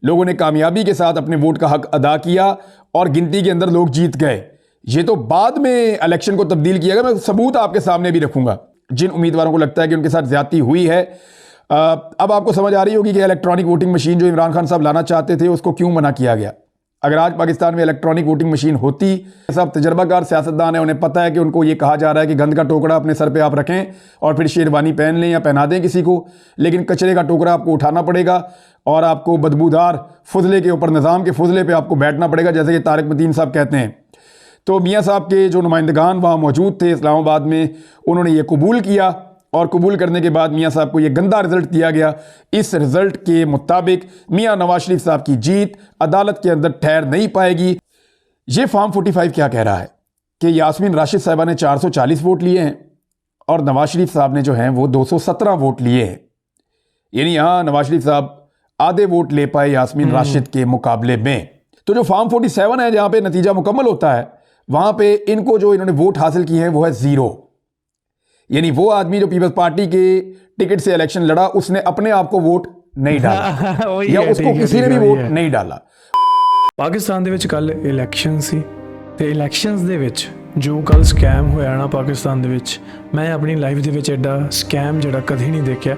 लोगों ने कामयाबी के साथ अपने वोट का हक अदा किया और गिनती के अंदर लोग जीत गए। ये तो बाद में इलेक्शन को तब्दील किया गया। मैं सबूत आपके सामने भी रखूंगा जिन उम्मीदवारों को लगता है कि उनके साथ ज्यादती हुई है। अब आपको समझ आ रही होगी कि इलेक्ट्रॉनिक वोटिंग मशीन जो इमरान खान साहब लाना चाहते थे उसको क्यों मना किया गया। अगर आज पाकिस्तान में इलेक्ट्रॉनिक वोटिंग मशीन होती, सब तजर्बाकार सियासतदान है, उन्हें पता है कि उनको ये कहा जा रहा है कि गंद का टोकरा अपने सर पे आप रखें और फिर शेरवानी पहन लें या पहना दें किसी को, लेकिन कचरे का टोकरा आपको उठाना पड़ेगा और आपको बदबूदार फुजले के ऊपर, निज़ाम के फुजले पे आपको बैठना पड़ेगा, जैसे कि तारिक मतीन साहब कहते हैं। तो मियाँ साहब के जो नुमाइंदगान वहाँ मौजूद थे इस्लामाबाद में, उन्होंने ये कबूल किया और कबूल करने के बाद मियाँ साहब को ये गंदा रिजल्ट दिया गया। इस रिजल्ट के मुताबिक मियाँ नवाज शरीफ साहब की जीत अदालत के अंदर ठहर नहीं पाएगी। ये फॉर्म 45 क्या कह रहा है कि यास्मीन राशिद साहिबा ने 440 वोट लिए हैं और नवाज शरीफ साहब ने जो हैं वो 217 वोट लिए हैं। यानी यहाँ नवाज शरीफ साहब आधे वोट ले पाए यास्मीन राशिद के मुकाबले में। तो जो फॉर्म 47 है जहाँ पे नतीजा मुकम्मल होता है, वहाँ पे इनको जो इन्होंने वोट हासिल किए हैं वो है 0। यानी वो आदमी जो पीपल्स पार्टी के टिकट से इलेक्शन लड़ा, उसने अपने आप को वोट नहीं डाला या उसको किसी ने भी वोट नहीं डाला। ਪਾਕਿਸਤਾਨ ਦੇ ਵਿੱਚ ਕੱਲ ਇਲੈਕਸ਼ਨ ਸੀ ਤੇ ਇਲੈਕਸ਼ਨਸ ਦੇ ਵਿੱਚ ਜੋ ਕੱਲ ਸਕੈਮ ਹੋਇਆ ਨਾ ਪਾਕਿਸਤਾਨ ਦੇ ਵਿੱਚ, ਮੈਂ ਆਪਣੀ ਲਾਈਫ ਦੇ ਵਿੱਚ ਐਡਾ ਸਕੈਮ ਜਿਹੜਾ ਕਦੇ ਨਹੀਂ ਦੇਖਿਆ।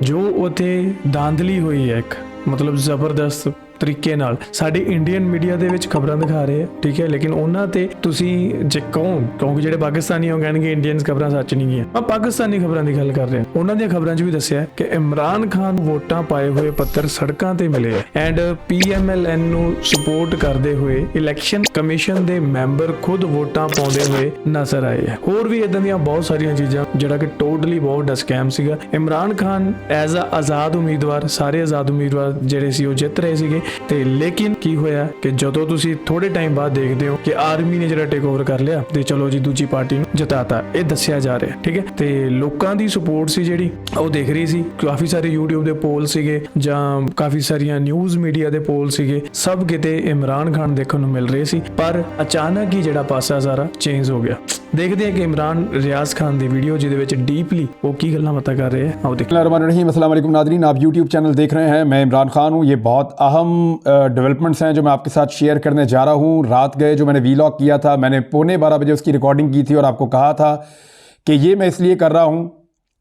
ਜੋ ਉੱਥੇ ਦਾਂਧਲੀ ਹੋਈ ਹੈ ਇੱਕ ਮਤਲਬ ਜ਼ਬਰਦਸਤ ਤਰੀਕੇ ਨਾਲ ਸਾਡੇ ਇੰਡੀਅਨ ਮੀਡੀਆ ਦੇ ਵਿੱਚ ਖਬਰਾਂ ਦਿਖਾ ਰਹੇ ਆ, ਠੀਕ ਹੈ, ਲੇਕਿਨ ਉਹਨਾਂ ਤੇ ਤੁਸੀਂ ਜੇ ਕਹੋ, ਕਿਉਂਕਿ ਜਿਹੜੇ ਪਾਕਿਸਤਾਨੀ ਉਹ ਕਹਿਣਗੇ ਇੰਡੀਅਨਸ ਖਬਰਾਂ ਸੱਚ ਨਹੀਂ ਗਈਆਂ, ਮੈਂ ਪਾਕਿਸਤਾਨੀ ਖਬਰਾਂ ਦੀ ਗੱਲ ਕਰ ਰਿਹਾ। ਉਹਨਾਂ ਦੀਆਂ ਖਬਰਾਂ 'ਚ ਵੀ ਦੱਸਿਆ ਕਿ ਇਮਰਾਨ ਖਾਨ ਵੋਟਾਂ ਪਾਏ ਹੋਏ ਪੱਤਰ ਸੜਕਾਂ ਤੇ ਮਿਲੇ ਐਂਡ PMLN ਨੂੰ ਸਪੋਰਟ ਕਰਦੇ ਹੋਏ ਇਲੈਕਸ਼ਨ ਕਮਿਸ਼ਨ ਦੇ ਮੈਂਬਰ ਖੁਦ ਵੋਟਾਂ ਪਾਉਂਦੇ ਹੋਏ ਨਜ਼ਰ ਆਏ ਆ। ਹੋਰ ਵੀ ਇਦਾਂ ਦੀਆਂ ਬਹੁਤ ਸਾਰੀਆਂ ਚੀਜ਼ਾਂ ਜਿਹੜਾ ਕਿ ਟੋਟਲੀ ਬਹੁਤ ਵੱਡਾ ਸਕੈਮ ਸੀਗਾ। ਇਮਰਾਨ ਖਾਨ ਐਜ਼ ਅ ਆਜ਼ਾਦ ਉਮੀਦਵਾਰ, ਸਾਰੇ ਆਜ਼ਾਦ ਉਮੀਦਵਾਰ ਜਿਹੜੇ ਸੀ ਉਹ ਜਿੱਤ ਰਹੇ ਸੀਗੇ ਤੇ ਲੇਕਿਨ ਕੀ ਹੋਇਆ ਕਿ ਜਦੋਂ ਤੁਸੀਂ ਥੋੜੇ ਟਾਈਮ ਬਾਅਦ ਦੇਖਦੇ ਹੋ ਕਿ ਆਰਮੀ ਨੇ ਜਿਹੜਾ ਟੇਕ ਓਵਰ ਕਰ ਲਿਆ ਤੇ ਚਲੋ ਜੀ ਦੂਜੀ ਪਾਰਟੀ ਨੂੰ ਜਿਤਾਤਾ, ਇਹ ਦੱਸਿਆ ਜਾ ਰਿਹਾ, ਠੀਕ ਹੈ। ਤੇ ਲੋਕਾਂ ਦੀ ਸਪੋਰਟ ਸੀ ਜਿਹੜੀ ਉਹ ਦਿਖ ਰਹੀ ਸੀ। ਕਾਫੀ ਸਾਰੇ YouTube ਦੇ ਪੋਲ ਸੀਗੇ ਜਾਂ ਕਾਫੀ ਸਾਰੀਆਂ ਨਿਊਜ਼ ਮੀਡੀਆ ਦੇ ਪੋਲ ਸੀਗੇ, ਸਭ ਕਿਤੇ ਇਮਰਾਨ ਖਾਨ ਦੇਖਣ ਨੂੰ ਮਿਲ ਰਹੇ ਸੀ। ਪਰ ਅਚਾਨਕ ਹੀ ਜਿਹੜਾ ਪਾਸਾ ਸਾਰਾ ਚੇਂਜ ਹੋ ਗਿਆ। देखते हैं कि इमरान रियाज खान की वीडियो जिहदे डीपली वो की गल्लां बातां कर रहे हैं, आओ देखते हैं। अस्सलाम वालेकुम नाज़रीन, आप YouTube चैनल देख रहे हैं, मैं इमरान खान हूँ। ये बहुत अहम डेवलपमेंट्स हैं जो मैं आपके साथ शेयर करने जा रहा हूँ। रात गए जो मैंने वीलॉग किया था, मैंने 11:15 बजे उसकी रिकॉर्डिंग की थी और आपको कहा था कि ये मैं इसलिए कर रहा हूँ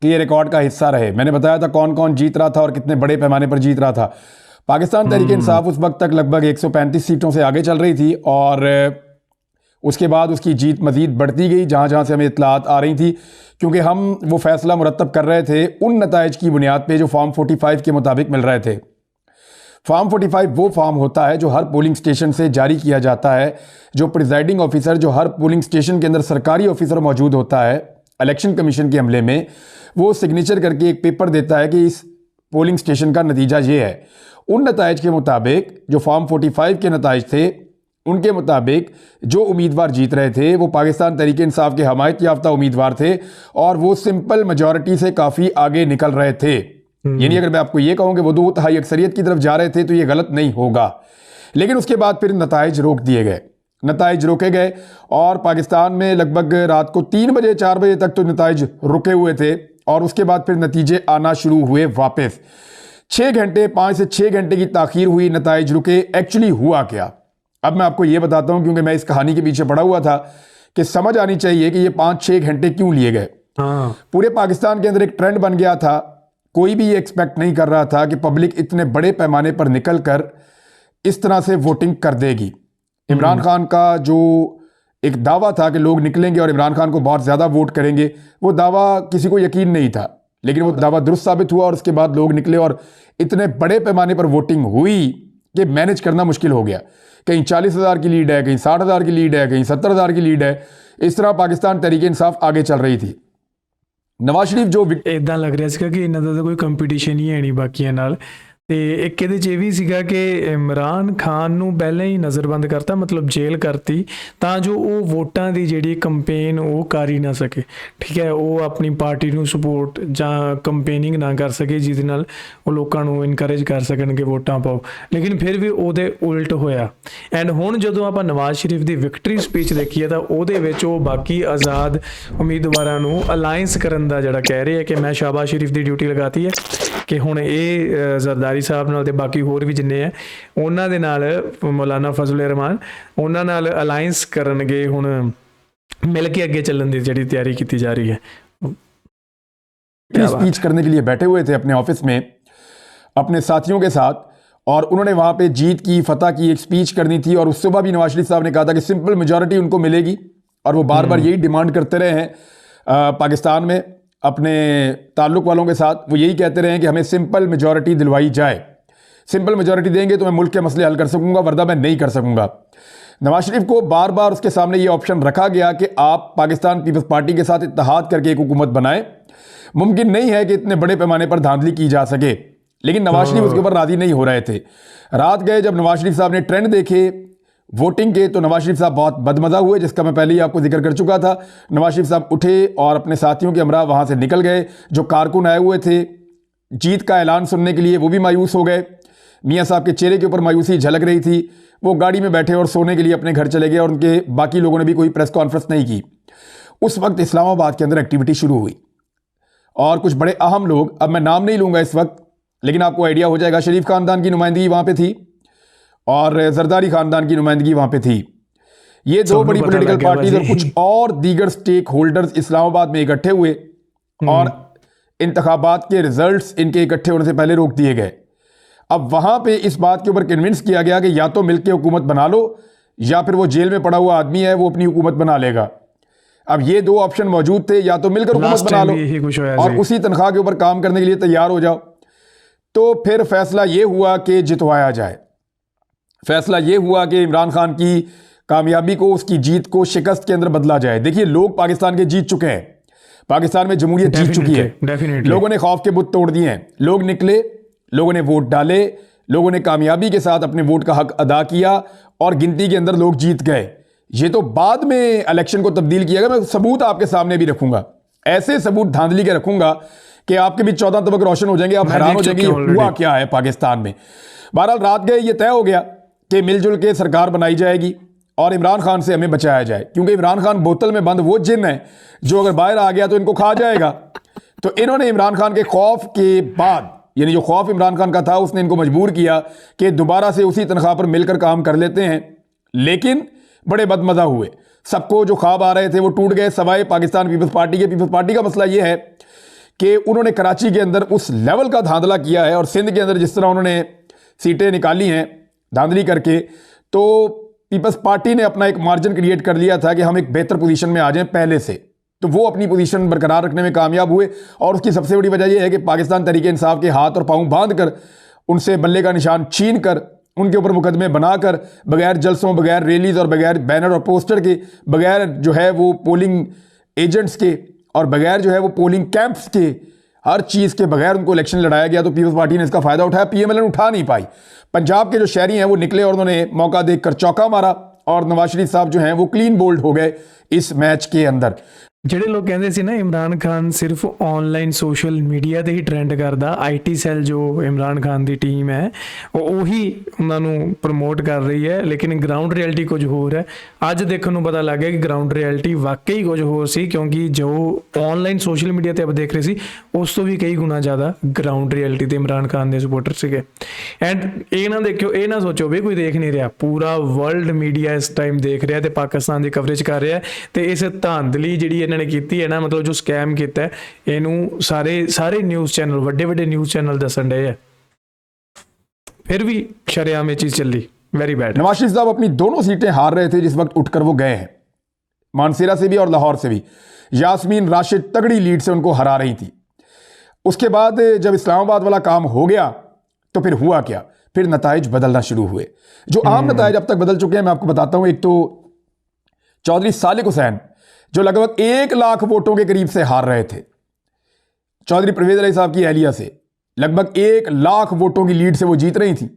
कि ये रिकॉर्ड का हिस्सा रहे। मैंने बताया था कौन कौन जीत रहा था और कितने बड़े पैमाने पर जीत रहा था। पाकिस्तान तहरीक इंसाफ उस वक्त तक लगभग 135 सीटों से आगे चल रही थी और उसके बाद उसकी जीत मज़ीद बढ़ती गई जहाँ जहाँ से हमें इत्तलात आ रही थी, क्योंकि हम वो फ़ैसला मुरतब कर रहे थे उन नताइज की बुनियाद पे जो फॉर्म 45 के मुताबिक मिल रहे थे। फॉर्म 45 वो फॉर्म होता है जो हर पोलिंग स्टेशन से जारी किया जाता है। जो प्रिजाइडिंग ऑफिसर, जो हर पोलिंग स्टेशन के अंदर सरकारी ऑफिसर मौजूद होता है इलेक्शन कमीशन के अमले में, वो सिग्नेचर करके एक पेपर देता है कि इस पोलिंग स्टेशन का नतीजा ये है। उन नताइज के मुताबिक जो फॉर्म 45 के नताइज थे, उनके मुताबिक जो उम्मीदवार जीत रहे थे वो पाकिस्तान तहरीक इंसाफ के हमायत याफ्ता उम्मीदवार थे और वो सिंपल मेजॉरिटी से काफ़ी आगे निकल रहे थे। यानी अगर मैं आपको ये कहूँ कि वो 2/3 अक्सरियत की तरफ जा रहे थे तो ये गलत नहीं होगा। लेकिन उसके बाद फिर नताइज रोक दिए गए, नताइज रोके गए और पाकिस्तान में लगभग रात को 3 बजे 4 बजे तक तो नताइज रुके हुए थे और उसके बाद फिर नतीजे आना शुरू हुए वापस। 6 घंटे, 5 से 6 घंटे की ताख़ीर हुई, नताइज रुके। एक्चुअली हुआ क्या, अब मैं आपको ये बताता हूँ, क्योंकि मैं इस कहानी के पीछे पड़ा हुआ था कि समझ आनी चाहिए कि ये 5-6 घंटे क्यों लिए गए। पूरे पाकिस्तान के अंदर एक ट्रेंड बन गया था। कोई भी ये एक्सपेक्ट नहीं कर रहा था कि पब्लिक इतने बड़े पैमाने पर निकल कर इस तरह से वोटिंग कर देगी। इमरान खान का जो एक दावा था कि लोग निकलेंगे और इमरान खान को बहुत ज़्यादा वोट करेंगे, वो दावा किसी को यकीन नहीं था, लेकिन वो दावा दुरुस्त साबित हुआ और उसके बाद लोग निकले और इतने बड़े पैमाने पर वोटिंग हुई कि मैनेज करना मुश्किल हो गया। कहीं 40,000 की लीड है, कहीं 60,000 की लीड है, कहीं 70,000 की लीड है। इस तरह पाकिस्तान तहरीक इंसाफ आगे चल रही थी। नवाज शरीफ जो इदां लग रहा सीगा कि इन्हां दा कोई कंपीटीशन ही है नहीं बाकियां नाल। ਤੇ ਇੱਕ ਇਹਦੇ 'ਚ ਇਹ ਵੀ ਸੀਗਾ ਕਿ ਇਮਰਾਨ ਖਾਨ ਨੂੰ ਪਹਿਲਾਂ ਹੀ ਨਜ਼ਰਬੰਦ ਕਰਤਾ, ਮਤਲਬ ਜੇਲ੍ਹ ਕਰਤੀ, ਤਾਂ ਜੋ ਉਹ ਵੋਟਾਂ ਦੀ ਜਿਹੜੀ ਕੰਪੇਨ ਉਹ ਕਰ ਹੀ ਨਾ ਸਕੇ, ਠੀਕ ਹੈ। ਉਹ ਆਪਣੀ ਪਾਰਟੀ ਨੂੰ ਸਪੋਰਟ ਜਾਂ ਕੰਪੇਨਿੰਗ ਨਾ ਕਰ ਸਕੇ, ਜਿਹਦੇ ਨਾਲ ਉਹ ਲੋਕਾਂ ਨੂੰ ਇਨਕਰੇਜ ਕਰ ਸਕਣ ਕਿ ਵੋਟਾਂ ਪਾਓ। ਲੇਕਿਨ ਫਿਰ ਵੀ ਉਹਦੇ ਉਲਟ ਹੋਇਆ। ਐਂਡ ਹੁਣ ਜਦੋਂ ਆਪਾਂ ਨਵਾਜ਼ ਸ਼ਰੀਫ ਦੀ ਵਿਕਟਰੀ ਸਪੀਚ ਦੇਖੀਏ ਤਾਂ ਉਹਦੇ ਵਿੱਚ ਉਹ ਬਾਕੀ ਆਜ਼ਾਦ ਉਮੀਦਵਾਰਾਂ ਨੂੰ ਅਲਾਇੰਸ ਕਰਨ ਦਾ ਜਿਹੜਾ ਕਹਿ ਰਹੇ ਹੈ ਕਿ ਮੈਂ ਸ਼ਾਹਬਾਜ਼ ਸ਼ਰੀਫ ਦੀ ਡਿਊਟੀ ਲਗਾਤੀ ਹੈ ਕਿ ਹੁਣ ਇਹ ਜ਼ਰਦਾਰੀ ਸਾਹਿਬ ਨਾਲ ਤੇ ਬਾਕੀ ਹੋਰ ਵੀ ਜਿੰਨੇ ਆ ਉਹਨਾਂ ਦੇ ਨਾਲ ਮੌਲਾਨਾ ਫਜ਼ਲ ਰਹਿਮਾਨ ਉਹਨਾਂ ਨਾਲ ਅਲਾਈਅੰਸ ਕਰਨਗੇ ਹੁਣ ਮਿਲ के ਅੱਗੇ ਚੱਲਣ ਦੀ ਜਿਹੜੀ ਤਿਆਰੀ ਕੀਤੀ ਜਾ ਰਹੀ है। स्पीच करने के लिए बैठे हुए थे अपने ऑफिस में अपने साथियों के साथ और उन्होंने वहाँ पे जीत की फतह की एक स्पीच करनी थी और उस सुबह भी नवाज शरीफ साहब ने कहा था कि सिंपल मेजॉरिटी उनको मिलेगी और वो बार बार यही डिमांड करते रहे हैं पाकिस्तान में अपने ताल्लुक़ वालों के साथ। वो यही कहते रहे हैं कि हमें सिंपल मेजॉरिटी दिलवाई जाए, सिंपल मेजॉरिटी देंगे तो मैं मुल्क के मसले हल कर सकूंगा वरना मैं नहीं कर सकूंगा। नवाज शरीफ को बार बार उसके सामने ये ऑप्शन रखा गया कि आप पाकिस्तान पीपल्स पार्टी के साथ इत्तेहाद करके एक हुकूमत बनाएं। मुमकिन नहीं है कि इतने बड़े पैमाने पर धांधली की जा सके, लेकिन नवाज शरीफ उसके ऊपर राजी नहीं हो रहे थे। रात गए जब नवाज शरीफ साहब ने ट्रेंड देखे वोटिंग के तो नवाज शरीफ साहब बहुत बदमज़ा हुए, जिसका मैं पहले ही आपको जिक्र कर चुका था। नवाज शरीफ साहब उठे और अपने साथियों के हमरा वहाँ से निकल गए। जो कारकुन आए हुए थे जीत का ऐलान सुनने के लिए वो भी मायूस हो गए। मियाँ साहब के चेहरे के ऊपर मायूसी झलक रही थी। वो गाड़ी में बैठे और सोने के लिए अपने घर चले गए और उनके बाकी लोगों ने भी कोई प्रेस कॉन्फ्रेंस नहीं की। उस वक्त इस्लामाबाद के अंदर एक्टिविटी शुरू हुई और कुछ बड़े अहम लोग, अब मैं नाम नहीं लूँगा इस वक्त, लेकिन आपको आइडिया हो जाएगा, शरीफ ख़ानदान की नुमाइंदगी वहाँ पे थी और जरदारी ख़ानदान की नुमाइंदगी वहाँ पे थी। ये दो बड़ी पॉलिटिकल पार्टीज और कुछ और दीगर स्टेक होल्डर्स इस्लामाबाद में इकट्ठे हुए और इंतखाबात के रिजल्ट्स इनके इकट्ठे होने से पहले रोक दिए गए। अब वहाँ पे इस बात के ऊपर कन्विंस किया गया कि या तो मिलकर हुकूमत बना लो या फिर वो जेल में पड़ा हुआ आदमी है वो अपनी हुकूमत बना लेगा। अब ये दो ऑप्शन मौजूद थे, या तो मिलकर हुकूमत बना लो और उसी तनख्वाह के ऊपर काम करने के लिए तैयार हो जाओ। तो फिर फैसला ये हुआ कि जितवाया जाए। फैसला ये हुआ कि इमरान खान की कामयाबी को, उसकी जीत को शिकस्त के अंदर बदला जाए। देखिए लोग पाकिस्तान के जीत चुके हैं, पाकिस्तान में जमहूरियत जीत चुकी है, लोगों ने खौफ के बुत तोड़ दिए हैं, लोग निकले, लोगों ने वोट डाले, लोगों ने कामयाबी के साथ अपने वोट का हक अदा किया और गिनती के अंदर लोग जीत गए। ये तो बाद में इलेक्शन को तब्दील किया गया। मैं सबूत आपके सामने भी रखूंगा, ऐसे सबूत धांधली के रखूंगा कि आपके भी 14 तबक रोशन हो जाएंगे, आप हैरान हो जाएंगे हुआ क्या है पाकिस्तान में। बहरहाल रात गए ये तय हो गया कि मिलजुल के सरकार बनाई जाएगी और इमरान खान से हमें बचाया जाए, क्योंकि इमरान खान बोतल में बंद वो जिन है जो अगर बाहर आ गया तो इनको खा जाएगा। तो इन्होंने इमरान खान के खौफ के बाद, यानी जो खौफ इमरान खान का था, उसने इनको मजबूर किया कि दोबारा से उसी तनख्वाह पर मिलकर काम कर लेते हैं। लेकिन बड़े बदमज़ा हुए, सबको जो ख्वाब आ रहे थे वो टूट गए, सवाए पाकिस्तान पीपल्स पार्टी के। पीपल्स पार्टी का मसला ये है कि उन्होंने कराची के अंदर उस लेवल का धांधला किया है और सिंध के अंदर जिस तरह उन्होंने सीटें निकाली हैं धांधली करके, तो पीपल्स पार्टी ने अपना एक मार्जिन क्रिएट कर लिया था कि हम एक बेहतर पोजीशन में आ जाएं पहले से। तो वो अपनी पोजीशन बरकरार रखने में कामयाब हुए और उसकी सबसे बड़ी वजह यह है कि पाकिस्तान तहरीक इंसाफ के हाथ और पांव बांध कर, उनसे बल्ले का निशान छीन कर, उनके ऊपर मुकदमे बनाकर, बगैर जलसों, बगैर रैलीज और बगैर बैनर और पोस्टर के, बगैर जो है वो पोलिंग एजेंट्स के और बगैर जो है वो पोलिंग कैंप्स के, हर चीज़ के बगैर उनको इलेक्शन लड़ाया गया। तो पीपल्स पार्टी ने इसका फ़ायदा उठाया। पीएमएलएन उठा नहीं पाई। पंजाब के जो शहरी हैं वो निकले और उन्होंने मौका देखकर चौका मारा और नवाज शरीफ साहब जो हैं वो क्लीन बोल्ड हो गए इस मैच के अंदर। ਜਿਹੜੇ ਲੋਕ ਕਹਿੰਦੇ ਸੀ ਨਾ ਇਮਰਾਨ ਖਾਨ ਸਿਰਫ ਆਨਲਾਈਨ ਸੋਸ਼ਲ ਮੀਡੀਆ ਤੇ ਹੀ ਟ੍ਰੈਂਡ ਕਰਦਾ, ਆਈਟੀ ਸੈੱਲ ਜੋ ਇਮਰਾਨ ਖਾਨ ਦੀ ਟੀਮ ਹੈ ਉਹੀ ਉਹਨਾਂ ਨੂੰ ਪ੍ਰਮੋਟ ਕਰ ਰਹੀ ਹੈ, ਲੇਕਿਨ ਗਰਾਊਂਡ ਰਿਐਲਿਟੀ ਕੁਝ ਹੋਰ ਹੈ। ਅੱਜ ਦੇਖਣ ਨੂੰ ਪਤਾ ਲੱਗ ਗਿਆ ਕਿ ਗਰਾਊਂਡ ਰਿਐਲਿਟੀ ਵਾਕਈ ਕੁਝ ਹੋਰ ਸੀ, ਕਿਉਂਕਿ ਜੋ ਆਨਲਾਈਨ ਸੋਸ਼ਲ ਮੀਡੀਆ ਤੇ ਆਪਾਂ ਦੇਖ ਰਹੇ ਸੀ ਉਸ ਤੋਂ ਵੀ ਕਈ ਗੁਣਾ ਜ਼ਿਆਦਾ ਗਰਾਊਂਡ ਰਿਐਲਿਟੀ ਤੇ ਇਮਰਾਨ ਖਾਨ ਦੇ ਸਪੋਰਟਰ ਸੀਗੇ। ਐਂਡ ਇਹ ਨਾ ਦੇਖਿਓ, ਇਹ ਨਾ ਸੋਚੋ ਵੀ ਕੋਈ ਦੇਖ ਨਹੀਂ ਰਿਹਾ, ਪੂਰਾ ਵਰਲਡ ਮੀਡੀਆ ਇਸ ਟਾਈਮ ਦੇਖ ਰਿਹਾ ਤੇ ਪਾਕਿਸਤਾਨ ਦੀ ਕਵਰੇਜ ਕਰ ਰਿਹਾ ਤੇ ਇਸ ਧਾਂਦਲੀ ਜਿਹੜੀ ने की है ना, मतलब जो स्कैम किया है इनू सारे न्यूज़ चैनल ਵੱਡੇ न्यूज़ चैनल दसन डे है, फिर भी शरेआम ये चीज़ चली। Very bad. नवाज शरीफ साहब अपनी दोनों सीटें हार रहे थे जिस वक्त उठकर वो गए हैं, मानसेरा से भी और लाहौर से भी। यास्मीन राशिद तगड़ी लीड से उनको हरा रही थी। उसके बाद जब इस्लामाबाद वाला काम हो गया तो फिर हुआ क्या, फिर नताइज बदलना शुरू हुए। जो आम नताइज अब तक बदल चुके हैं मैं आपको बताता हूँ। एक तो चौधरी सालिक हुसैन जो लगभग 1 लाख वोटों के करीब से हार रहे थे, चौधरी परवेज अली साहब की एहलिया से लगभग 1 लाख वोटों की लीड से वो जीत रही थी।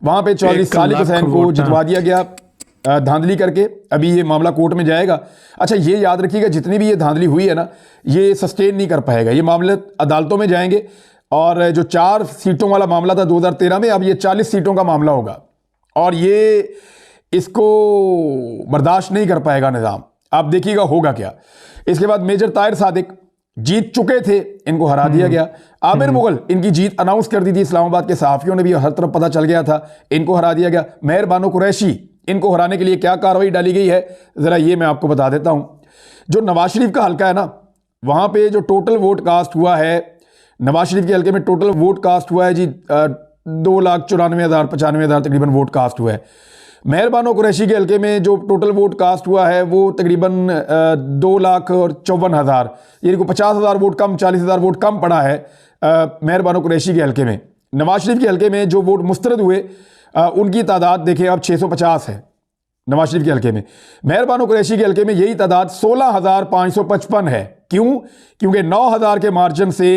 वहां पे चौधरी सालिक हुसैन को जितवा दिया गया धांधली करके। अभी ये मामला कोर्ट में जाएगा। अच्छा ये याद रखिएगा, जितनी भी ये धांधली हुई है ना, ये सस्टेन नहीं कर पाएगा, ये मामले अदालतों में जाएंगे। और जो 4 सीटों वाला मामला था 2013 में, अब ये 40 सीटों का मामला होगा और ये इसको बर्दाश्त नहीं कर पाएगा निज़ाम। आप देखिएगा होगा क्या। इसके बाद मेजर ताहिर सादिक जीत चुके थे, इनको हरा दिया गया। आमिर मुगल, इनकी जीत अनाउंस कर दी थी इस्लामाबाद के सहाफियों ने भी, हर तरफ पता चल गया था, इनको हरा दिया गया। मेहर बानो कुरैशी, इनको हराने के लिए क्या कार्रवाई डाली गई है, जरा ये मैं आपको बता देता हूं। जो नवाज शरीफ का हल्का है ना, वहां पे जो टोटल वोट कास्ट हुआ है, नवाज शरीफ के हल्के में टोटल वोट कास्ट हुआ है जी 2,94,095 तकरीबन वोट कास्ट हुआ है। मेहर बानो कुरैशी के हल्के में जो टोटल वोट कास्ट हुआ है वो तकरीबन 2,54,000, यानी को 50,000 वोट कम, 40,000 वोट कम पड़ा है मेहर बानो कुरैशी के हल्के में। नवाज शरीफ के हल्के में जो वोट मुस्तरद हुए उनकी तादाद देखें अब 650 है नवाज शरीफ के हल्के में। मेहर बानो कुरैशी के हल्के में यही तादाद 16,555 है। क्यों? क्योंकि 9,000 के मार्जिन से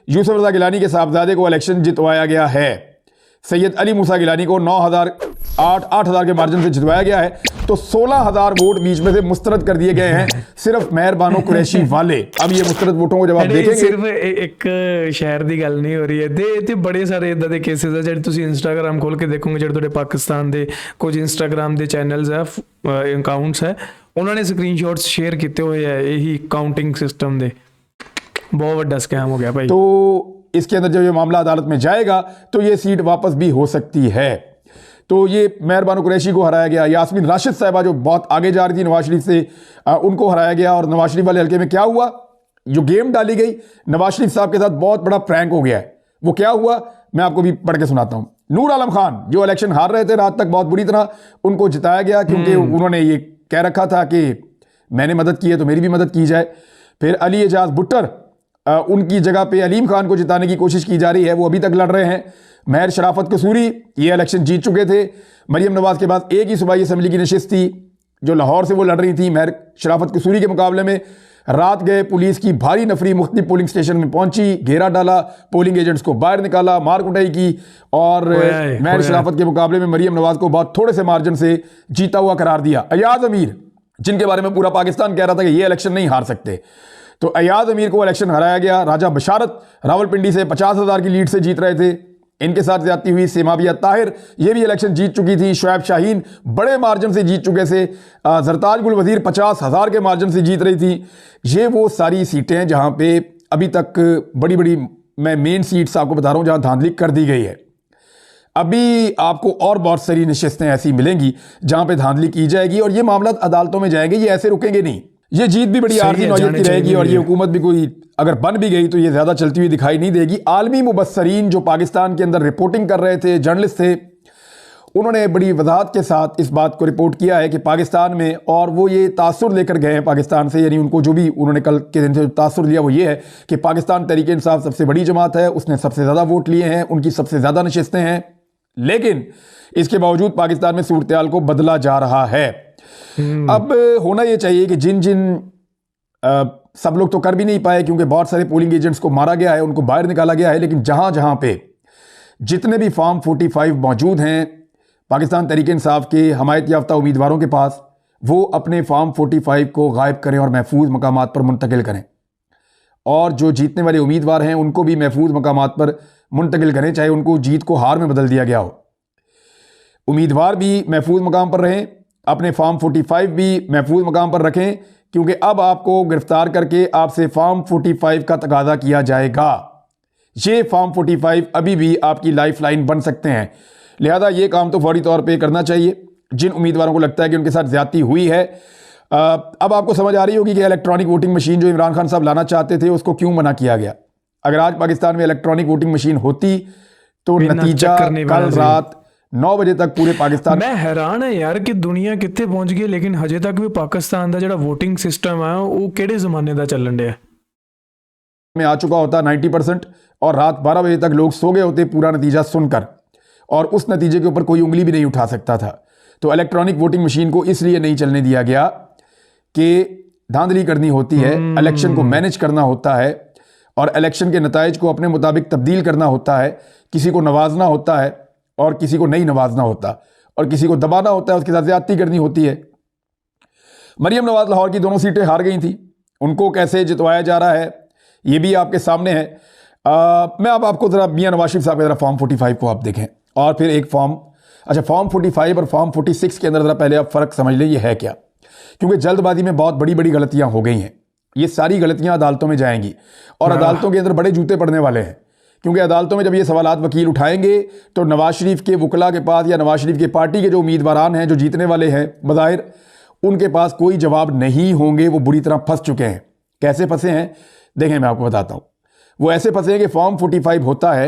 यूसुफ रजा गिलानी के साहबजादे को इलेक्शन जितवाया गया है। सैयद अली मूसा गिलानी को 8,000 के मार्जिन से जितवाया गया है। तो 16,000 वोट बीच में से मुस्तरद कर दिए गए हैं सिर्फ मेहर बानो कुरैशी वाले। अब ये मुस्तरद वोटों को जब आप देखेंगे, सिर्फ एक शहर ਦੀ ਗੱਲ ਨਹੀਂ ਹੋ ਰਹੀ ਹੈ ਤੇ ਬੜੇ ਸਾਰੇ ਇਦਾਂ ਦੇ ਕੇਸਿਸ ਆ ਜਿਹੜੇ ਤੁਸੀਂ ਇੰਸਟਾਗ੍ਰਾਮ ਖੋਲ ਕੇ ਦੇਖੋਗੇ, ਜਿਹੜੇ ਤੁਹਾਡੇ ਪਾਕਿਸਤਾਨ ਦੇ ਕੁਝ ਇੰਸਟਾਗ੍ਰਾਮ ਦੇ ਚੈਨਲਸ ਆ, ਅਕਾਊਂਟਸ ਹੈ, ਉਹਨਾਂ ਨੇ ਸਕਰੀਨਸ਼ਾਟਸ ਸ਼ੇਅਰ ਕੀਤੇ ਹੋਏ ਆ ਇਹੀ ਕਾਊਂਟਿੰਗ ਸਿਸਟਮ ਦੇ। ਬਹੁਤ ਵੱਡਾ ਸਕੈਮ ਹੋ ਗਿਆ ਭਾਈ। तो इसके अंदर जब ये मामला अदालत में जाएगा तो ये सीट वापस भी हो सकती है। तो ये मेहर बानो कुरैशी को हराया गया। यास्मीन राशिद साहिबा जो बहुत आगे जा रही थी नवाज शरीफ से, उनको हराया गया। और नवाज शरीफ वाले हल्के में क्या हुआ, जो गेम डाली गई नवाज शरीफ साहब के साथ, बहुत बड़ा प्रैंक हो गया है। वो क्या हुआ मैं आपको भी पढ़ के सुनाता हूं। नूर आलम खान जो इलेक्शन हार रहे थे रात तक बहुत बुरी तरह, उनको जिताया गया क्योंकि उन्होंने ये कह रखा था कि मैंने मदद की है तो मेरी भी मदद की जाए। फिर अली एजाज भुट्टर, उनकी जगह पे अलीम खान को जिताने की कोशिश की जा रही है, वो अभी तक लड़ रहे हैं। महर शराफत कसूरी ये इलेक्शन जीत चुके थे। मरियम नवाज के पास एक ही सूबाई असम्बली की नशिस्त थी जो लाहौर से वो लड़ रही थी। महर शराफत कसूरी के मुकाबले में रात गए, पुलिस की भारी नफरी मुख्तलिफ पोलिंग स्टेशन में पहुंची, घेरा डाला, पोलिंग एजेंट्स को बाहर निकाला, मार कुटाई की। और महर शराफत के मुकाबले में मरियम नवाज को बहुत थोड़े से मार्जिन से जीता हुआ करार दिया। अयाज अमीर, जिनके बारे में पूरा पाकिस्तान कह रहा था कि ये इलेक्शन नहीं हार सकते, तो अयाज अमीर को इलेक्शन हराया गया। राजा बशारत रावलपिंडी से 50,000 की लीड से जीत रहे थे, इनके साथ ज्यादती हुई। सेमाबिया ताहिर ये भी इलेक्शन जीत चुकी थी। शुएब शाहीन बड़े मार्जिन से जीत चुके थे। जरताज गुल वजीर 50,000 के मार्जिन से जीत रही थी। ये वो सारी सीटें हैं जहां पे अभी तक बड़ी बड़ी, मैं मेन सीट्स आपको बता रहा हूं जहां धांधली कर दी गई है। अभी आपको और बहुत सारी नशिस्तें ऐसी मिलेंगी जहां पे धांधली की जाएगी और ये मामला अदालतों में जाएंगे, ये ऐसे रुकेंगे नहीं। ये जीत भी बड़ी आर्जी नौयत की रहेगी और ये हुकूमत भी कोई अगर बन भी गई तो ये ज्यादा चलती हुई दिखाई नहीं देगी। आलमी मुबस्सरीन जो पाकिस्तान के अंदर रिपोर्टिंग कर रहे थे, जर्नलिस्ट थे, उन्होंने बड़ी वजाहत के साथ इस बात को रिपोर्ट किया है कि पाकिस्तान में, और वो ये तासुर लेकर गए हैं पाकिस्तान से, यानी उनको जो भी उन्होंने कल के दिन से तासुर लिया वो ये है कि पाकिस्तान तहरीक इंसाफ सबसे बड़ी जमात है, उसने सबसे ज़्यादा वोट लिए हैं, उनकी सबसे ज़्यादा नशिस्तें हैं, लेकिन इसके बावजूद पाकिस्तान में सूरत-ए-हाल को बदला जा रहा है। अब होना यह चाहिए कि जिन सब लोग तो कर भी नहीं पाए क्योंकि बहुत सारे पोलिंग एजेंट्स को मारा गया है, उनको बाहर निकाला गया है, लेकिन जहां जहां पे जितने भी फॉर्म 45 मौजूद हैं पाकिस्तान तहरीक इंसाफ के हमायत याफ्ता उम्मीदवारों के पास, वो अपने फॉर्म 45 को गायब करें और महफूज मकामात पर मुंतकिल करें। और जो जीतने वाले उम्मीदवार हैं उनको भी महफूज मकामात पर मुंतकिल करें, चाहे उनको जीत को हार में बदल दिया गया हो। उम्मीदवार भी महफूज मकाम पर रहें, अपने फॉर्म 45 भी महफूज मकाम पर रखें, क्योंकि अब आपको गिरफ्तार करके आपसे फॉर्म 45 का तकाजा किया जाएगा। ये फॉर्म 45 अभी भी आपकी लाइफ लाइन बन सकते हैं, लिहाजा ये काम तो फौरी तौर पे करना चाहिए। जिन उम्मीदवारों को लगता है कि उनके साथ ज्यादती हुई है, अब आपको समझ आ रही होगी कि इलेक्ट्रॉनिक वोटिंग मशीन जो इमरान खान साहब लाना चाहते थे उसको क्यों मना किया गया। अगर आज पाकिस्तान में इलेक्ट्रॉनिक वोटिंग मशीन होती तो नतीजा कल रात 9 वजे तक पूरे पाकिस्तान। मैं हैरान है यार कि दुनिया कितने पहुंच गई, लेकिन हजे तक भी पाकिस्तान का जो वोटिंग सिस्टम है वो किहड़े जमाने का चलन डया में आ चुका होता 90%, और रात 12 बजे तक लोग सो गए होते पूरा नतीजा सुनकर, और उस नतीजे के ऊपर कोई उंगली भी नहीं उठा सकता था। तो इलेक्ट्रॉनिक वोटिंग मशीन को इसलिए नहीं चलने दिया गया कि धांधली करनी होती है, इलेक्शन को मैनेज करना होता है और इलेक्शन के नताइज को अपने मुताबिक तब्दील करना होता है। किसी को नवाजना होता है और किसी को नहीं नवाजना होता, और किसी को दबाना होता है, उसके साथ ज्यादती करनी होती है। मरियम नवाज लाहौर की दोनों सीटें हार गई थी, उनको कैसे जितवाया जा रहा है ये भी आपके सामने है। मैं अब आपको जरा मियां नवाज शरीफ साहब के जरा फॉर्म 45 को आप देखें, और फिर एक फॉर्म, अच्छा फॉर्म 45 और फॉर्म 46 के अंदर जरा पहले आप फर्क समझ लें ये है क्या, क्योंकि जल्दबाजी में बहुत बड़ी बड़ी गलतियां हो गई हैं। ये सारी गलतियां अदालतों में जाएंगी और अदालतों के अंदर बड़े जूते पड़ने वाले हैं, क्योंकि अदालतों में जब ये सवालात वकील उठाएंगे तो नवाज शरीफ के वकला के पास या नवाज शरीफ के पार्टी के जो उम्मीदवारान हैं, जो जीतने वाले हैं बज़ाहिर, उनके पास कोई जवाब नहीं होंगे। वो बुरी तरह फंस चुके हैं। कैसे फंसे हैं देखें, मैं आपको बताता हूँ। वो ऐसे फंसे हैं कि फॉर्म 45 होता है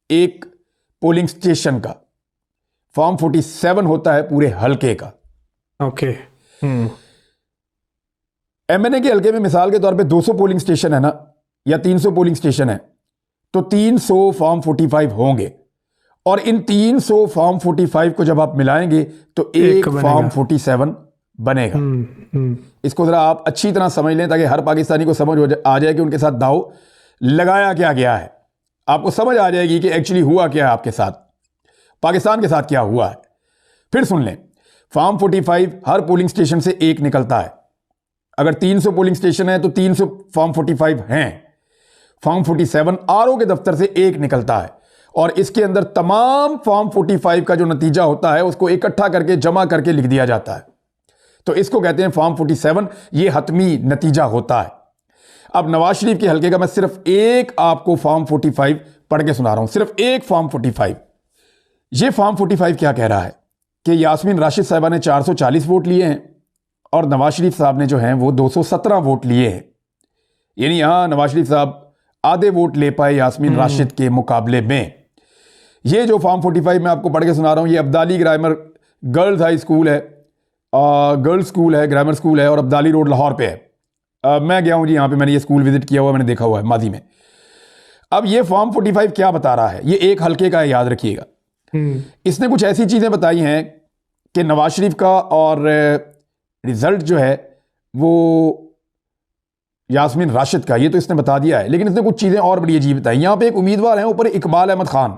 एक पोलिंग स्टेशन का, फॉर्म 47 होता है पूरे हलके का। ओके। एमएनए के हलके में मिसाल के तौर पे 200 पोलिंग स्टेशन है ना, या 300 पोलिंग स्टेशन है, तो 300 फॉर्म 45 होंगे और इन 300 फॉर्म 45 को जब आप मिलाएंगे तो एक फॉर्म 47 बनेगा। इसको जरा आप अच्छी तरह समझ लें ताकि हर पाकिस्तानी को समझ आ जाए कि उनके साथ दाव लगाया क्या गया है। आपको समझ आ जाएगी कि एक्चुअली हुआ क्या है, आपके साथ पाकिस्तान के साथ क्या हुआ है। फिर सुन लें, फॉर्म 45 हर पोलिंग स्टेशन से एक निकलता है। अगर 300 पोलिंग स्टेशन है तो 300 फॉर्म 45 हैं। फॉर्म 47 आरओ के दफ्तर से एक निकलता है और इसके अंदर तमाम फॉर्म 45 का जो नतीजा होता है उसको इकट्ठा करके जमा करके लिख दिया जाता है। तो इसको कहते हैं फॉर्म 47। ये हतमी नतीजा होता है। अब नवाज शरीफ के हलके का मैं सिर्फ एक आपको फॉर्म 45 पढ़ के सुना रहा हूं, सिर्फ एक फॉर्म 45। ये फॉर्म 45 क्या कह रहा है कि यास्मीन राशिद साहिबा ने 440 वोट लिए हैं और नवाज शरीफ साहब ने जो हैं वो 217 वोट लिए हैं। यानी यहां नवाज शरीफ साहब आधे वोट ले पाए यास्मीन राशिद के मुकाबले में। ये जो फॉर्म 45 मैं आपको पढ़ के सुना रहा हूं, ये Abdali grammar girls high school है, गर्ल्स स्कूल है, ग्रामर स्कूल है और अब्दाली रोड लाहौर पे है। मैं गया हूं जी, यहां पे मैंने ये स्कूल विजिट किया हुआ, मैंने देखा हुआ है माजी में। अब ये फॉर्म 45 क्या बता रहा है, ये एक हलके का है, याद रखिएगा। इसने कुछ ऐसी चीजें बताई हैं कि नवाज शरीफ का और रिजल्ट जो है वो यास्मीन राशिद का, ये तो इसने बता दिया है, लेकिन इसने कुछ चीजें और बड़ी अजीब बताई। यहां पे एक उम्मीदवार है ऊपर, इकबाल अहमद खान।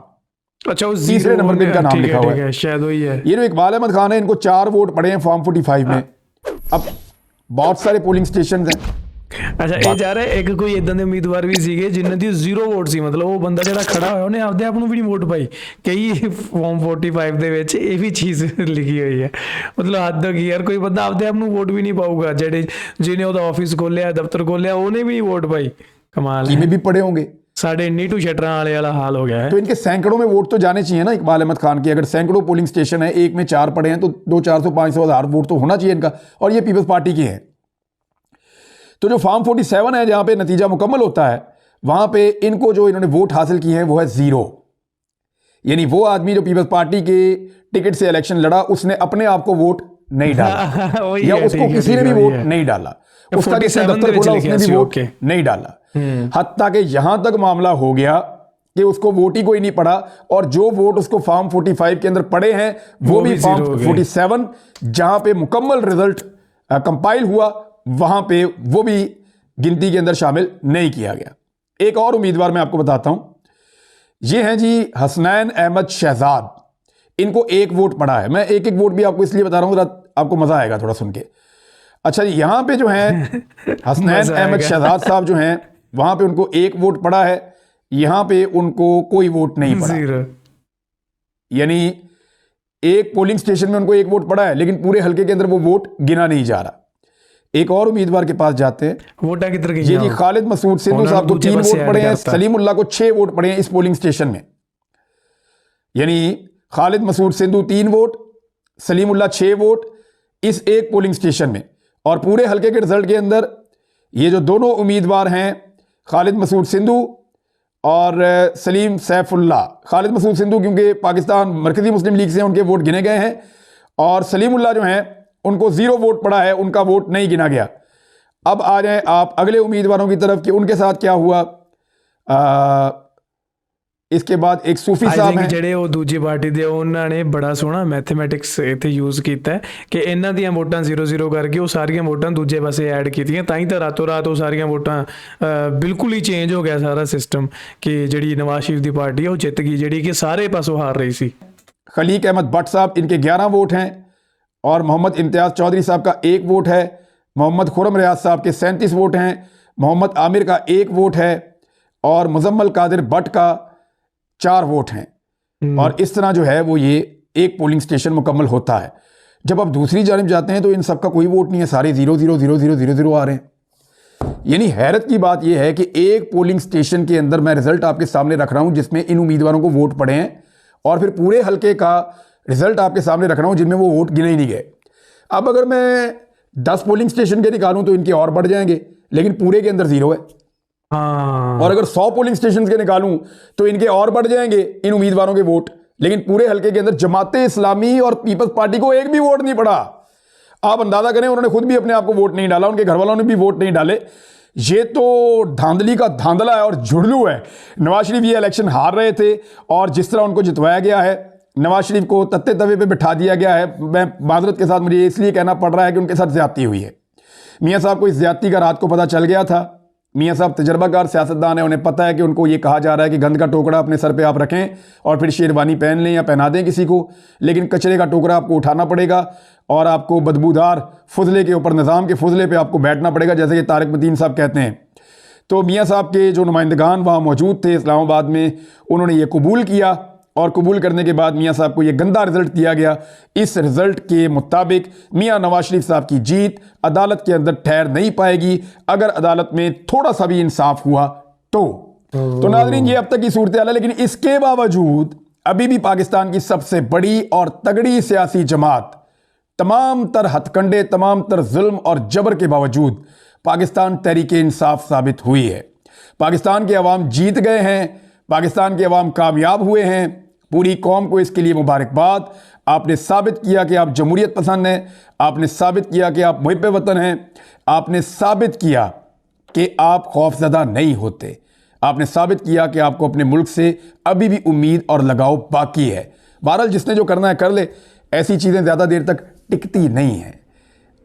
अच्छा, वो तीसरे नंबर पे इनका नाम लिखा हुआ है, शायद वही है। ये जो इकबाल अहमद खान है, इनको 4 वोट पड़े हैं फॉर्म 45 में। अब बहुत सारे पोलिंग स्टेशन हैं। अच्छा, ਇਹ ਜਾ ਰਿਹਾ ਇੱਕ ਕੋਈ ਇਦਾਂ ਦੇ ਉਮੀਦਵਾਰ ਵੀ ਸੀਗੇ ਜਿਨ੍ਹਾਂ ਦੀ 0 ਵੋਟ ਸੀ, ਮਤਲਬ ਉਹ ਬੰਦਾ ਜਿਹੜਾ ਖੜਾ ਹੋਇਆ ਉਹਨੇ ਆਪਦੇ ਆਪ ਨੂੰ ਵੀ ਨਹੀਂ ਵੋਟ ਪਾਈ। ਕਈ ਫਾਰਮ 45 ਦੇ ਵਿੱਚ ਇਹ ਵੀ ਚੀਜ਼ ਲਿਖੀ ਹੋਈ ਹੈ। ਮਤਲਬ ਹੱਦ ਹੋ ਗਈ ਯਾਰ, ਕੋਈ ਬੰਦਾ ਆਪਦੇ ਆਪ ਨੂੰ ਵੋਟ ਵੀ ਨਹੀਂ ਪਾਊਗਾ। ਜਿਹਨੇ ਉਹਦਾ ਆਫਿਸ ਖੋਲਿਆ, ਦਫ਼ਤਰ ਖੋਲਿਆ, ਉਹਨੇ ਵੀ ਨਹੀਂ ਵੋਟ ਪਾਈ। कमाल है। भी पड़े होंगे साढ़े नीटू शटरा वाला हाल हो गया है। तो इनके सैकड़ों में वोट तो जाने चाहिए ना इकबाल अहमद खान के। अगर सैकड़ों पोलिंग स्टेशन है, एक में 4 पड़े हैं तो 200, 400, 500, 1000 वोट तो होना चाहिए इनका, और ये पीपल्स पार्टी के हैं। तो जो फॉर्म 47 है जहां पे नतीजा मुकम्मल होता है, वहां पे इनको जो इन्होंने वोट हासिल किए हैं वो है 0। यानी वो आदमी जो पीपल्स पार्टी के टिकट से इलेक्शन लड़ा, उसने अपने आप को वोट नहीं डाला या उसको किसी ने भी वोट नहीं डाला, उसका किसी दफ्तर खोला उसने भी वोट नहीं डाला। हत्ता कि यहां तक मामला हो गया कि उसको वोट ही कोई नहीं पड़ा, और जो वोट उसको फॉर्म 45 के अंदर पड़े हैं वो भी फॉर्म 47 जहां पे मुकम्मल रिजल्ट कंपाइल हुआ वहां पे वो भी गिनती के अंदर शामिल नहीं किया गया। एक और उम्मीदवार मैं आपको बताता हूं, ये हैं जी हसनैन अहमद शहजाद। इनको 1 वोट पड़ा है। मैं एक एक वोट भी आपको इसलिए बता रहा हूं, आपको मजा आएगा थोड़ा सुन के। अच्छा जी, यहां पे जो है हसनैन अहमद शहजाद साहब जो हैं, वहां पे उनको 1 वोट पड़ा है, यहां पे उनको कोई वोट नहीं पड़ा। यानी एक पोलिंग स्टेशन में उनको 1 वोट पड़ा है, लेकिन पूरे हलके के अंदर वो वोट गिना नहीं जा रहा। एक और उम्मीदवार के पास जाते हैं, वोटा किधर गई? ये जी खालिद मसूद सिंधु साहब को 3 वोट पड़े हैं, सलीमुल्लाह को 6 वोट पड़े हैं इस पोलिंग स्टेशन में। यानी खालिद मसूद सिंधु 3 वोट, सलीमुल्लाह 6 वोट इस एक पोलिंग स्टेशन में। और पूरे हलके के रिजल्ट के अंदर ये जो दोनों उम्मीदवार हैं, खालिद मसूद सिंधु और सलीम सैफुल्लाह, खालिद मसूद सिंधु क्योंकि पाकिस्तान मरकजी मुस्लिम लीग से उनके वोट गिने गए हैं, और सलीमुल्लाह जो हैं उनको 0 वोट पड़ा है, उनका वोट नहीं गिना गया। अब आ जाएं आप अगले उम्मीदवारों की तरफ कि उनके साथ क्या हुआ। इसके बाद एक सूफी साहब हैं ਜਿਹੜੇ ਉਹ ਦੂਜੀ ਪਾਰਟੀ ਦੇ, ਉਹਨਾਂ ਨੇ ਬੜਾ ਸੋਹਣਾ ਮੈਥਮੈਟਿਕਸ ਇੱਥੇ ਯੂਜ਼ ਕੀਤਾ ਕਿ ਇਹਨਾਂ ਦੀਆਂ ਵੋਟਾਂ 0-0 ਕਰਕੇ ਉਹ ਸਾਰੀਆਂ ਵੋਟਾਂ ਦੂਜੇ ਪਾਸੇ ਐਡ ਕੀਤੀਆਂ, ਤਾਂ ਹੀ ਤਾਂ ਰਾਤੋਂ ਰਾਤ ਉਹ ਸਾਰੀਆਂ ਵੋਟਾਂ ਬਿਲਕੁਲ ਹੀ ਚੇਂਜ ਹੋ ਗਿਆ ਸਾਰਾ ਸਿਸਟਮ, ਕਿ ਜਿਹੜੀ ਨਵਾਜ਼ शरीफ ਦੀ ਪਾਰਟੀ ਹੈ ਉਹ ਜਿੱਤ ਗਈ, ਜਿਹੜੀ ਕਿ ਸਾਰੇ ਪਾਸੋਂ ਹਾਰ ਰਹੀ ਸੀ। खलीक अहमद भट्ट साहब, इनके 11 वोट हैं, और मोहम्मद इम्तियाज़ चौधरी साहब का 1 वोट है, मोहम्मद खुरम रियाज साहब के 37 वोट हैं, मोहम्मद आमिर का 1 वोट है, और मुजम्मल कादिर भट्ट का 4 वोट हैं। और इस तरह जो है वो ये एक पोलिंग स्टेशन मुकम्मल होता है। जब आप दूसरी जानिब जाते हैं तो इन सबका कोई वोट नहीं है, सारे 0 0 0 0 0 0 आ रहे हैं। यानी हैरत की बात यह है कि एक पोलिंग स्टेशन के अंदर मैं रिजल्ट आपके सामने रख रहा हूं जिसमें इन उम्मीदवारों को वोट पड़े हैं, और फिर पूरे हलके का रिजल्ट आपके सामने रख रहा हूं जिनमें वो वोट गिने ही नहीं गए। अब अगर मैं 10 पोलिंग स्टेशन के निकालूं तो इनके और बढ़ जाएंगे, लेकिन पूरे के अंदर 0 है। हाँ, और अगर 100 पोलिंग स्टेशन के निकालूं तो इनके और बढ़ जाएंगे इन उम्मीदवारों के वोट, लेकिन पूरे हलके के अंदर जमाते इस्लामी और पीपल्स पार्टी को एक भी वोट नहीं पड़ा। आप अंदाजा करें, उन्होंने खुद भी अपने आप को वोट नहीं डाला, उनके घर वालों ने भी वोट नहीं डाले। ये तो धांधली का धांधला है और झुड़लू है। नवाज शरीफ ये इलेक्शन हार रहे थे और जिस तरह उनको जितवाया गया है, नवाज शरीफ को तत्ते तवे पे बिठा दिया गया है। मैं माजरत के साथ मुझे इसलिए कहना पड़ रहा है कि उनके साथ ज्यादती हुई है। मियाँ साहब को इस ज्यादती का रात को पता चल गया था। मियाँ साहब तजर्बाकार सियासतदान है, उन्हें पता है कि उनको ये कहा जा रहा है कि गंद का टोकरा अपने सर पे आप रखें और फिर शेरवानी पहन लें या पहना दें किसी को, लेकिन कचरे का टोकरा आपको उठाना पड़ेगा और आपको बदबूदार फुजले के ऊपर, निज़ाम के फुजले पे आपको बैठना पड़ेगा, जैसे कि तारिक मतीन साहब कहते हैं। तो मियाँ साहब के जो नुमाइंदगान वहाँ मौजूद थे इस्लामाबाद में, उन्होंने ये कबूल किया और कबूल करने के बाद मियाँ साहब को ये गंदा रिजल्ट दिया गया। इस रिजल्ट के मुताबिक मियाँ नवाज शरीफ साहब की जीत अदालत के अंदर ठहर नहीं पाएगी अगर अदालत में थोड़ा सा भी इंसाफ हुआ तो नाज़रीन, ये अब तक की सूरत हाल है। लेकिन इसके बावजूद अभी भी पाकिस्तान की सबसे बड़ी और तगड़ी सियासी जमात तमाम तर हथकंडे, तमाम तर जुल्म और जबर के बावजूद पाकिस्तान तहरीक इंसाफ साबित हुई है। पाकिस्तान के अवाम जीत गए हैं, पाकिस्तान के अवाम कामयाब हुए हैं। पूरी कौम को इसके लिए मुबारकबाद। आपने साबित किया कि आप जमहूरियत पसंद हैं, आपने साबित किया कि आप मुहिब वतन हैं, आपने साबित किया कि आप खौफज़दा नहीं होते, आपने साबित किया कि आपको अपने मुल्क से अभी भी उम्मीद और लगाव बाकी है। बहरहाल जिसने जो करना है कर ले, ऐसी चीज़ें ज़्यादा देर तक टिकती नहीं हैं।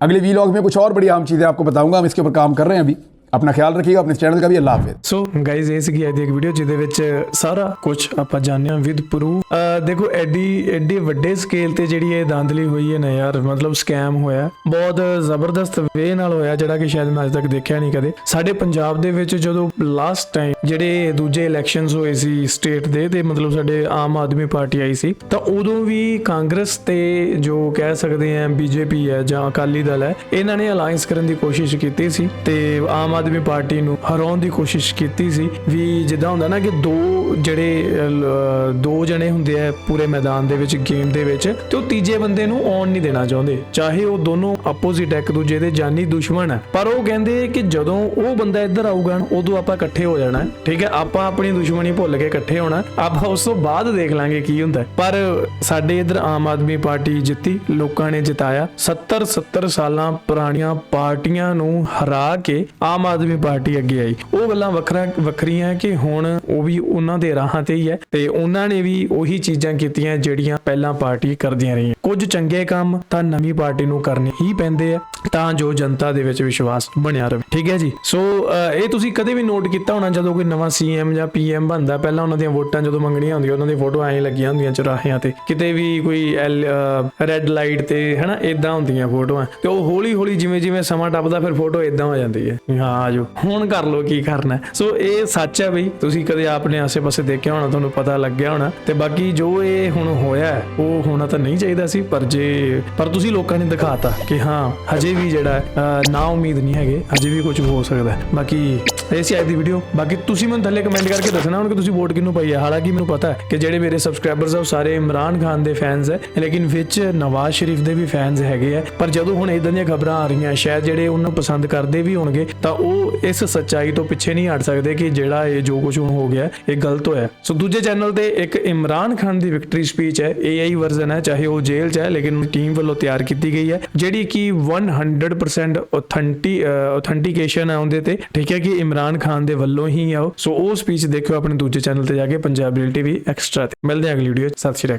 अगले वीलॉग में कुछ और बड़ी आम चीज़ें आपको बताऊंगा, हम इसके ऊपर काम कर रहे हैं अभी। अपना ख्याल रखिएगा, अपने चैनल का भी। अल्लाह हाफिज़। ਸੋ ਗਾਇਜ਼ ਇਹ ਸੀਗੀ ਅੱਜ ਦੀ ਇੱਕ ਵੀਡੀਓ ਜਿਹਦੇ ਵਿੱਚ ਸਾਰਾ ਕੁਝ ਆਪਾਂ ਜਾਣਿਆ ਵਿਦ ਪ੍ਰੂਫ। ਦੇਖੋ ਐਡੀ ਵੱਡੇ ਸਕੇਲ ਤੇ ਜਿਹੜੀ ਇਹ ਧਾਂਦਲੀ ਹੋਈ ਹੈ ਨਾ ਯਾਰ, ਮਤਲਬ ਸਕੈਮ ਹੋਇਆ ਬਹੁਤ ਜ਼ਬਰਦਸਤ ਵੇ ਨਾਲ ਹੋਇਆ, ਜਿਹੜਾ ਕਿ ਸ਼ਾਇਦ ਮੈਂ ਅੱਜ ਤੱਕ ਦੇਖਿਆ ਨਹੀਂ ਕਦੇ। ਸਾਡੇ ਪੰਜਾਬ ਦੇ ਵਿੱਚ ਜਦੋਂ ਲਾਸਟ ਟਾਈਮ ਜਿਹੜੇ ਦੂਜੇ ਇਲੈਕਸ਼ਨਸ ਹੋਏ ਸੀ ਸਟੇਟ ਦੇ, ਤੇ ਮਤਲਬ ਸਾਡੇ ਆਮ ਆਦਮੀ ਪਾਰਟੀ ਆਈ ਸੀ, ਤਾਂ ਉਦੋਂ ਵੀ ਕਾਂਗਰਸ ਤੇ ਜੋ ਕਹਿ ਸਕਦੇ ਆ ਬੀਜੇਪੀ ਹੈ ਜਾਂ ਅਕਾਲੀ ਦਲ ਹੈ, ਇਹਨਾਂ ਨੇ ਅਲਾਈਅੰਸ ਕਰਨ ਦੀ ਕੋਸ਼ਿਸ਼ ਕੀਤੀ ਸੀ ਤੇ ਆਮ ਆਦਮੀ ਪਾਰਟੀ ਨੂੰ ਹਰਾਉਣ ਦੀ ਕੋਸ਼ਿਸ਼ ਕੀਤੀ ਸੀ। ਵੀ ਜਿੱਦਾਂ ਹੁੰਦਾ ਨਾ ਕਿ ਦੋ ਜਣੇ ਹੁੰਦੇ ਆ ਪੂਰੇ ਮੈਦਾਨ ਦੇ ਵਿੱਚ, ਗੇਮ ਦੇ ਵਿੱਚ, ਤੇ ਉਹ ਤੀਜੇ ਬੰਦੇ ਨੂੰ ਆਉਣ ਨਹੀਂ ਦੇਣਾ ਚਾਹੁੰਦੇ, ਚਾਹੇ ਉਹ ਦੋਨੋਂ ਆਪੋਜ਼ਿਟ ਇੱਕ ਦੂਜੇ ਦੇ ਜਾਨੀ ਦੁਸ਼ਮਣ ਹੈ। ਪਰ ਉਹ ਕਹਿੰਦੇ ਕਿ ਜਦੋਂ ਉਹ ਬੰਦਾ ਇੱਧਰ ਆਊਗਾ ਉਦੋਂ ਆਪਾਂ ਇਕੱਠੇ ਹੋ ਜਾਣਾ, ਠੀਕ ਹੈ, ਆਪਾਂ ਆਪਣੀ ਦੁਸ਼ਮਣੀ ਭੁੱਲ ਕੇ ਇਕੱਠੇ ਹੋਣਾ, ਆਪਾਂ ਉਸ ਤੋਂ ਬਾਅਦ ਦੇਖ ਲਾਂਗੇ ਕੀ ਹੁੰਦਾ। ਪਰ ਸਾਡੇ ਇੱਧਰ ਆਮ ਆਦਮੀ ਪਾਰਟੀ ਜਿੱਤੀ, ਲੋਕਾਂ ਨੇ ਜਿਤਾਇਆ। 70 ਸਾਲਾਂ ਪੁਰਾਣੀਆਂ ਪਾਰਟੀਆਂ ਨੂੰ ਹਰਾ ਕੇ ਆਮ ਆਦਮੀ ਪਾਰਟੀ ਅੱਗੇ ਆਈ। ਉਹ ਗੱਲਾਂ ਵੱਖਰੀਆਂ ਕਿ ਹੁਣ ਉਹ ਵੀ ਉਹਨਾਂ ਦੇ ਰਾਹਾਂ ਤੇ ਹੀ ਹੈ ਤੇ ਉਹਨਾਂ ਨੇ ਵੀ ਉਹੀ ਚੀਜ਼ਾਂ ਕੀਤੀਆਂ ਜਿਹੜੀਆਂ ਪਹਿਲਾਂ ਪਾਰਟੀ ਕਰਦੀਆਂ ਰਹੀਆਂ। ਕੁਝ ਚੰਗੇ ਕੰਮ ਤਾਂ ਨਵੀਂ ਪਾਰਟੀ ਨੂੰ ਕਰਨੇ ਹੀ ਪੈਂਦੇ ਆ ਤਾਂ ਜੋ ਜਨਤਾ ਦੇ ਵਿੱਚ ਵਿਸ਼ਵਾਸ ਬਣਿਆ ਰਹੇ, ਠੀਕ ਹੈ ਜੀ। ਸੋ ਇਹ ਤੁਸੀਂ ਕਦੇ ਵੀ ਨੋਟ ਕੀਤਾ ਹੋਣਾ, ਜਦੋਂ ਕੋਈ ਨਵਾਂ ਸੀਐਮ ਜਾਂ ਪੀਐਮ ਬਣਦਾ, ਪਹਿਲਾਂ ਉਹਨਾਂ ਦੀਆਂ ਵੋਟਾਂ ਜਦੋਂ ਮੰਗਣੀਆਂ ਹੁੰਦੀਆਂ, ਉਹਨਾਂ ਦੀ ਫੋਟੋ ਐਂ ਲੱਗੀਆਂ ਹੁੰਦੀਆਂ ਚੁਰਾਹਿਆਂ ਤੇ, ਕਿਤੇ ਵੀ ਕੋਈ ਰੈੱਡ ਲਾਈਟ ਤੇ, ਹਨਾ, ਇਦਾਂ ਹੁੰਦੀਆਂ ਫੋਟੋਆਂ। ਤੇ ਉਹ ਹੌਲੀ ਜਿਵੇਂ ਸਮਾਂ ਟੱਪਦਾ ਫਿਰ ਫੋਟੋ ਇਦਾਂ ਹੋ ਜਾਂਦੀ ਹੈ, ਹਾਂ ਆਜੋ ਹੁਣ ਕਰ ਲੋ ਕੀ ਕਰਨਾ। ਸੋ ਇਹ ਸੱਚ ਹੈ ਬਈ, ਤੁਸੀਂ ਕਦੇ ਆਪਣੇ ਆਸੇ-ਪਾਸੇ ਦੇਖਿਆ ਹੋਣਾ, ਤੁਹਾਨੂੰ ਪਤਾ ਲੱਗਿਆ ਹੋਣਾ। ਤੇ ਬਾਕੀ ਜੋ ਇਹ ਹੁਣ ਹੋਇਆ ਉਹ ਹੋਣਾ ਤਾਂ ਨਹੀਂ ਚਾਹੀਦਾ ਸੀ, ਪਰ ਤੁਸੀਂ ਲੋਕਾਂ ਨੇ ਦਿਖਾਤਾ ਕਿ ਹਾਂ ਹਜੇ ਵੀ ਜਿਹੜਾ ਨਾ ਉਮੀਦ ਨਹੀਂ ਹੈਗੇ, ਹਜੇ ਵੀ ਕੁਝ ਹੋ ਸਕਦਾ। ਬਾਕੀ ਇਹ ਸੀ ਅੱਜ ਦੀ ਵੀਡੀਓ। ਬਾਕੀ ਤੁਸੀਂ ਮੈਨੂੰ ਥੱਲੇ ਕਮੈਂਟ ਕਰਕੇ ਦੱਸਣਾ ਹੁਣ ਕਿ ਤੁਸੀਂ ਵੋਟ ਕਿਹਨੂੰ ਪਾਈ ਹੈ। ਹਾਲਾਂਕਿ ਮੈਨੂੰ ਪਤਾ ਹੈ ਕਿ ਜਿਹੜੇ ਮੇਰੇ ਸਬਸਕ੍ਰਾਈਬਰਸ ਆ ਉਹ ਸਾਰੇ ਇਮਰਾਨ ਖਾਨ ਦੇ ਫੈਨਸ ਹੈ, ਲੇਕਿਨ ਵਿੱਚ ਨਵਾਜ਼ ਸ਼ਰੀਫ ਦੇ ਵੀ ਫੈਨਸ ਹੈਗੇ ਆ। ਪਰ ਜਦੋਂ ਹੁਣ ਇਦਾਂ ਦੀਆਂ ਖਬਰਾਂ ਆ ਰਹੀਆਂ, ਸ਼ਾਇਦ ਜਿਹੜੇ ਉਹਨੂੰ ਪਸੰਦ ਕਰਦੇ ਵੀ ਹੋਣਗੇ ਤਾਂ ਉਹ ਇਸ ਸੱਚਾਈ ਤੋਂ ਪਿੱਛੇ ਨਹੀਂ ਹਟ ਸਕਦੇ ਕਿ ਜਿਹੜਾ ਇਹ ਜੋ ਕੁਝ ਹੁਣ ਹੋ ਗਿਆ ਇਹ ਗਲਤ ਹੋਇਆ। ਸੋ ਦੂਜੇ ਚੈਨਲ ਤੇ ਇੱਕ ਇਮਰਾਨ ਖਾਨ ਦੀ ਵਿਕਟਰੀ ਸਪੀਚ ਹੈ, AI ਵਰਜ਼ਨ ਹੈ, ਚਾਹੇ ਉਹ ਜੇਲ੍ਹ 'ਚ ਹੈ, ਲੇਕਿਨ ਟੀਮ ਵੱਲੋਂ ਤਿਆਰ ਕੀਤੀ ਗਈ ਹੈ, ਜਿਹੜੀ ਕਿ 100% ਆਥੈਂਟੀਕੇਸ਼ਨ ਹੈ ਉਹਦੇ ਤੇ, ਠੀਕ ਹੈ, ਕਿ ਇਮਰਾਨ ਖਾਨ ਦੇ ਵੱਲੋਂ ਹੀ ਆਓ। ਸੋ ਉਹ ਸਪੀਚ ਦੇਖਿਓ ਆਪਣੇ ਦੂਜੇ ਚੈਨਲ ਤੇ ਜਾ ਕੇ, ਪੰਜਾਬ ਰਿਅਲ TV ਐਕਸਟਰਾ ਤੇ। ਮਿਲਦੇ ਹਾਂ ਅਗਲੀ ਵੀਡੀਓ 'ਚ। ਸਤਿ ਸ਼੍ਰੀ ਅਕਾਲ।